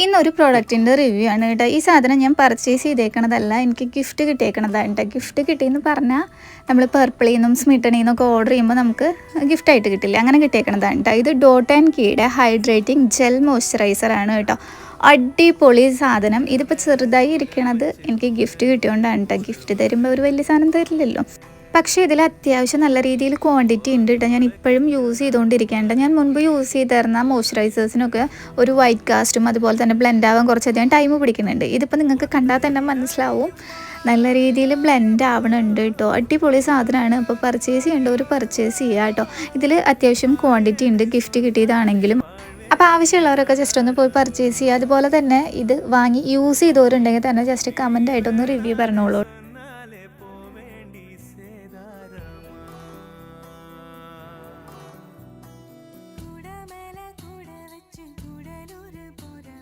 ഇന്നൊരു പ്രോഡക്റ്റിൻ്റെ റിവ്യൂ ആണ് കേട്ടോ. ഈ സാധനം ഞാൻ പർച്ചേസ് ചെയ്തേക്കണതല്ല, എനിക്ക് ഗിഫ്റ്റ് കിട്ടിയേക്കണതാണ് കേട്ടോ. ഗിഫ്റ്റ് കിട്ടിയെന്ന് പറഞ്ഞാൽ നമ്മൾ പർപ്പിളിൽ നിന്നും സ്മിട്ടണിൽ നിന്നൊക്കെ ഓർഡർ ചെയ്യുമ്പോൾ നമുക്ക് ഗിഫ്റ്റായിട്ട് കിട്ടില്ല, അങ്ങനെ കിട്ടിയേക്കണതാണ് കേട്ടോ. ഇത് ഡോട്ട് ആൻഡ് കീയുടെ ഹൈഡ്രേറ്റിംഗ് ജെൽ മോയ്സ്ചറൈസറാണ് കേട്ടോ. അടിപൊളി സാധനം. ഇതിപ്പോൾ ചെറുതായി ഇരിക്കണത് എനിക്ക് ഗിഫ്റ്റ് കിട്ടിയോണ്ടാണ് കേട്ടോ. ഗിഫ്റ്റ് തരുമ്പോൾ ഒരു വലിയ സാധനം തരില്ലല്ലോ. പക്ഷേ ഇതിൽ അത്യാവശ്യം നല്ല രീതിയിൽ ക്വാണ്ടിറ്റി ഉണ്ട് കേട്ടോ. ഞാൻ ഇപ്പോഴും യൂസ് ചെയ്തുകൊണ്ടിരിക്കേണ്ട. ഞാൻ മുൻപ് യൂസ് ചെയ്തിരുന്ന മോയ്സ്ചറൈസേഴ്സിനൊക്കെ ഒരു വൈറ്റ് കാസ്റ്റും അതുപോലെ തന്നെ ബ്ലെൻഡ് ആവാൻ കുറച്ചധികം ടൈം പിടിക്കുന്നുണ്ട്. ഇതിപ്പോൾ നിങ്ങൾക്ക് കണ്ടാൽ തന്നെ മനസ്സിലാവും നല്ല രീതിയിൽ ബ്ലെൻഡ് ആവണുണ്ട് കേട്ടോ. അടിപൊളി സാധനമാണ്. അപ്പോൾ പർച്ചേസ് ചെയ്യേണ്ടവർ പർച്ചേസ് ചെയ്യുക കേട്ടോ. ഇതിൽ അത്യാവശ്യം ക്വാണ്ടിറ്റി ഉണ്ട്, ഗിഫ്റ്റ് കിട്ടിയതാണെങ്കിലും. അപ്പോൾ ആവശ്യമുള്ളവരൊക്കെ ജസ്റ്റ് ഒന്ന് പോയി പർച്ചേസ് ചെയ്യുക. അതുപോലെ തന്നെ ഇത് വാങ്ങി യൂസ് ചെയ്തവരുണ്ടെങ്കിൽ തന്നെ ജസ്റ്റ് കമൻ്റ് ആയിട്ടൊന്ന് റിവ്യൂ പറഞ്ഞോളൂ.